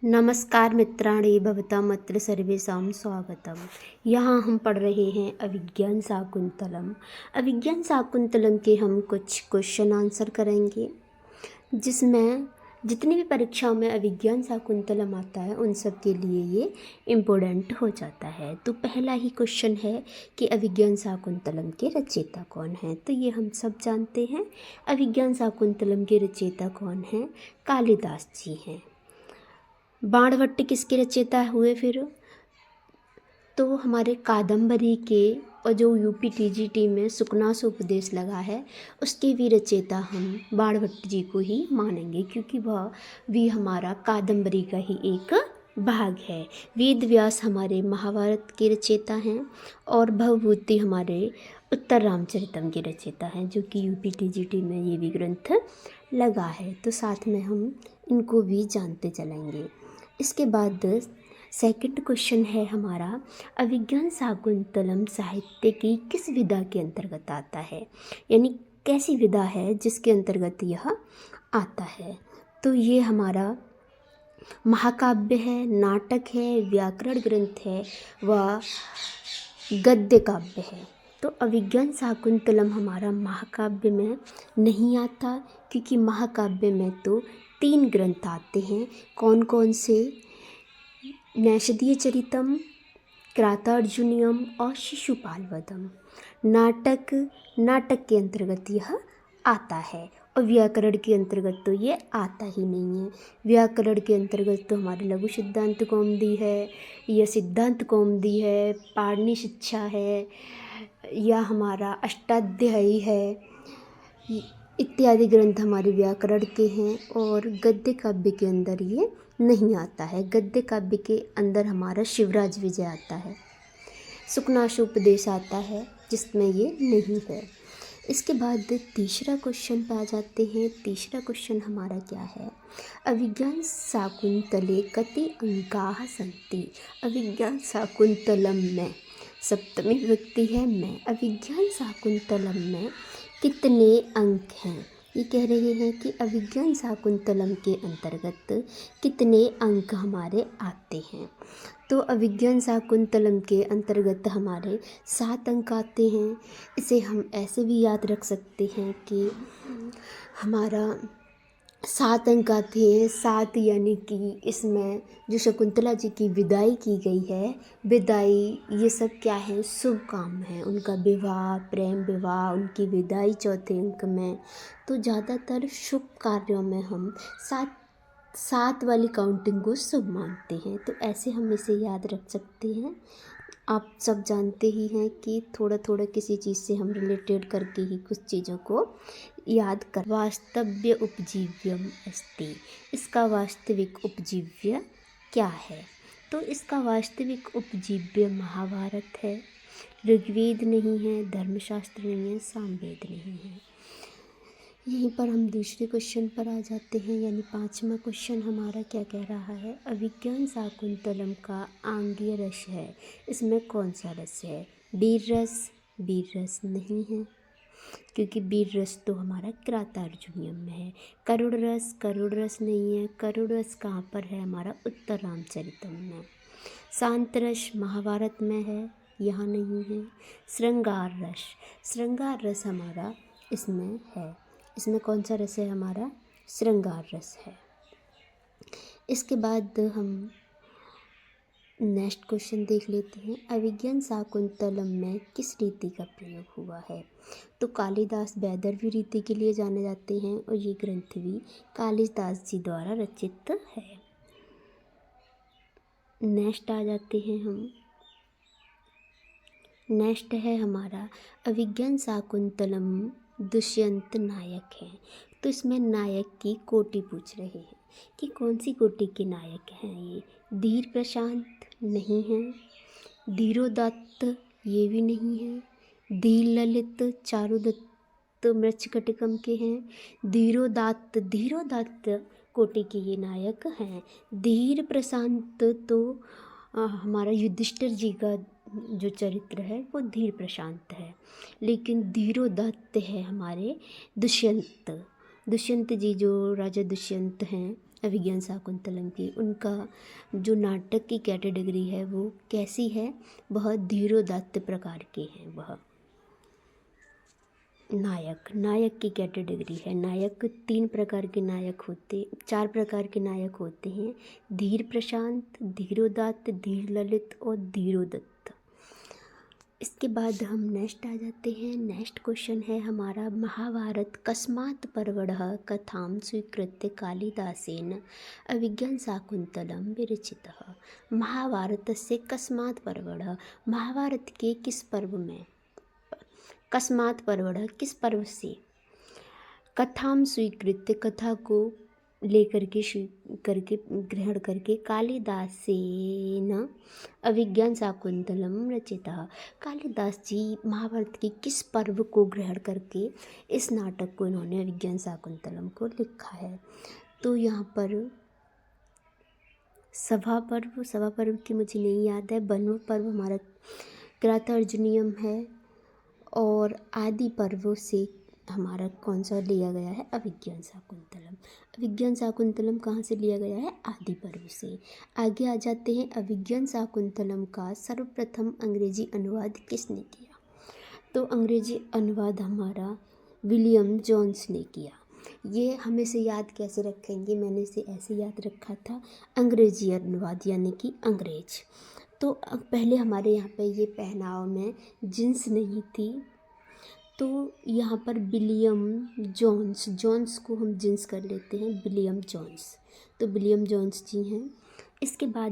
नमस्कार मित्राणि भवताम् अत्र सर्वेषां स्वागतम। यहाँ हम पढ़ रहे हैं अभिज्ञान शाकुंतलम। अभिज्ञान शाकुंतलम के हम कुछ क्वेश्चन आंसर करेंगे, जिसमें जितनी भी परीक्षाओं में अभिज्ञान शाकुंतलम आता है उन सब के लिए ये इम्पोर्टेंट हो जाता है। तो पहला ही क्वेश्चन है कि अभिज्ञान शाकुंतलम के रचयिता कौन हैं। तो ये हम सब जानते हैं, अभिज्ञान शाकुंतलम के रचयिता कौन हैं? कालिदास जी हैं। बाणभट्ट किसके रचयिता हुए फिर? तो हमारे कादम्बरी के, और जो यूपी-टीजीटी में सुकनासु उपदेश लगा है उसके भी रचयिता हम बाणभट्ट जी को ही मानेंगे, क्योंकि वह भी हमारा कादम्बरी का ही एक भाग है। वेद व्यास हमारे महाभारत के रचयिता हैं और भवभूति हमारे उत्तर रामचरितम के रचयिता हैं, जो कि यूपी-टीजीटी में ये भी ग्रंथ लगा है। तो साथ में हम इनको भी जानते चलेंगे। इसके बाद सेकंड क्वेश्चन है हमारा, अभिज्ञान शाकुंतलम साहित्य की किस विधा के अंतर्गत आता है, यानी कैसी विधा है जिसके अंतर्गत यह आता है। तो ये हमारा महाकाव्य है, नाटक है, व्याकरण ग्रंथ है व गद्य काव्य है। तो अभिज्ञान शाकुंतलम हमारा महाकाव्य में नहीं आता, क्योंकि महाकाव्य में तो 3 ग्रंथ आते हैं। कौन कौन से? नैषधीय चरितम, क्रातार्जुनीयम और शिशुपालवधम। नाटक के अंतर्गत यह आता है, और व्याकरण के अंतर्गत तो ये आता ही नहीं है। व्याकरण के अंतर्गत तो हमारी लघु सिद्धांत कौमुदी है, या सिद्धांत कौमुदी है, पाणिनि शिक्षा है, या हमारा अष्टाध्यायी है, इत्यादि ग्रंथ हमारे व्याकरण के हैं। और गद्य काव्य के अंदर ये नहीं आता है। गद्य काव्य के अंदर हमारा शिवराज विजय आता है, सुकनासु उपदेश आता है, जिसमें ये नहीं है। इसके बाद तीसरा क्वेश्चन पे आ जाते हैं। तीसरा क्वेश्चन हमारा क्या है? अभिज्ञान शाकुंतले कति अंकाः सन्ति। अभिज्ञान शाकुंतलम में सप्तमी विभक्ति है मैं। अभिज्ञान शाकुंतलम में कितने अंक हैं? ये कह रहे हैं कि अभिज्ञान शाकुंतलम के अंतर्गत कितने अंक हमारे आते हैं। तो अभिज्ञान शाकुंतलम के अंतर्गत हमारे 7 अंक आते हैं। इसे हम ऐसे भी याद रख सकते हैं कि हमारा 7 अंक आते हैं। 7 यानी कि इसमें जो शकुंतला जी की विदाई की गई है, विदाई ये सब क्या है? शुभ काम है। उनका विवाह, प्रेम विवाह, उनकी विदाई चौथे अंक में। तो ज़्यादातर शुभ कार्यों में हम 7 वाली काउंटिंग को शुभ मानते हैं। तो ऐसे हम इसे याद रख सकते हैं। आप सब जानते ही हैं कि थोड़ा थोड़ा किसी चीज़ से हम रिलेटेड करके ही कुछ चीज़ों को याद कर। वास्तव्य उपजीव्यम अस्ति। इसका वास्तविक उपजीव्य क्या है? तो इसका वास्तविक उपजीव्य महाभारत है। ऋग्वेद नहीं है, धर्मशास्त्र नहीं है, सामवेद नहीं है। यहीं पर हम दूसरे क्वेश्चन पर आ जाते हैं, यानी 5वां क्वेश्चन हमारा क्या कह रहा है? अभिज्ञान शाकुंतलम का आंगीय रस है, इसमें कौन सा रस है? वीर रस? वीर रस नहीं है, क्योंकि वीर रस तो हमारा क्रातार्जुनीयम में है। करुण रस? करुण रस नहीं है। करुण रस कहाँ पर है? हमारा उत्तर रामचरितम में। शांत रस महाभारत में है, यहाँ नहीं है। श्रृंगार रस? श्रृंगार रस हमारा इसमें है। इसमें कौन सा रस है? हमारा श्रृंगार रस है। इसके बाद हम नेक्स्ट क्वेश्चन देख लेते हैं। अभिज्ञान शाकुंतलम में किस रीति का प्रयोग हुआ है? तो कालिदास वैदर्भी रीति के लिए जाने जाते हैं, और ये ग्रंथ भी कालिदास जी द्वारा रचित है। नेक्स्ट आ जाते हैं हम। नेक्स्ट है हमारा अभिज्ञान शाकुंतलम दुष्यंत नायक है। तो इसमें नायक की कोटि पूछ रहे हैं कि कौन सी कोटि के नायक हैं ये? धीर प्रशांत नहीं है। धीरोदात्त ये भी नहीं है। धीर ललित चारुदत्त मृच्छकटिकम के हैं। धीरोदात्त कोटि के ये नायक हैं। धीर प्रशांत तो हमारा युधिष्ठिर जी का जो चरित्र है वो धीर प्रशांत है, लेकिन धीरोदात्त है हमारे दुष्यंत जी, जो राजा दुष्यंत हैं अभिज्ञान शाकुंतलम की। उनका जो नाटक की कैटेगरी है वो कैसी है, बहुत धीरोदात्त प्रकार के हैं। वह नायक की कैटेगरी है। नायक 3 प्रकार के नायक होते, 4 प्रकार के नायक होते हैं, धीर प्रशांत, धीरोदात्त, धीर ललित और धीरोदत्त। इसके बाद हम नेक्स्ट आ जाते हैं। नेक्स्ट क्वेश्चन है हमारा, महाभारत कस्मात् पर्वणः कथां स्वीकृत्य कालिदासेन अभिज्ञान शाकुंतलम विरचितः। महाभारतस्य कस्मात् पर्वणः, महाभारत के किस पर्व में, कस्मात् पर्वणः किस पर्व से, कथां स्वीकृत्य कथा को लेकर के करके ग्रहण करके, कालिदासेन अभिज्ञान शाकुंतलम रचिता। कालिदास जी महाभारत के किस पर्व को ग्रहण करके इस नाटक को इन्होंने अभिज्ञान शाकुंतलम को लिखा है। तो यहाँ पर सभा पर्व की मुझे नहीं याद है। बन्व पर्व हमारा कृतार्जुनीयम है, और आदि पर्वों से हमारा कौन सा लिया गया है, अभिज्ञान शाकुंतलम। अभिज्ञान शाकुंतलम कहाँ से लिया गया है, आदि पर्व से। आगे आ जाते हैं, अभिज्ञान शाकुंतलम का सर्वप्रथम अंग्रेजी अनुवाद किसने किया। तो अंग्रेजी अनुवाद हमारा विलियम जोन्स ने किया। ये हमें से याद कैसे रखेंगे, मैंने इसे ऐसे याद रखा था, अंग्रेजी अनुवाद यानी कि अंग्रेज। तो पहले हमारे यहाँ पे ये पहनाव में जींस नहीं थी, तो यहाँ पर विलियम जोन्स को हम जींस कर लेते हैं, विलियम जोन्स। तो विलियम जोन्स जी हैं। इसके बाद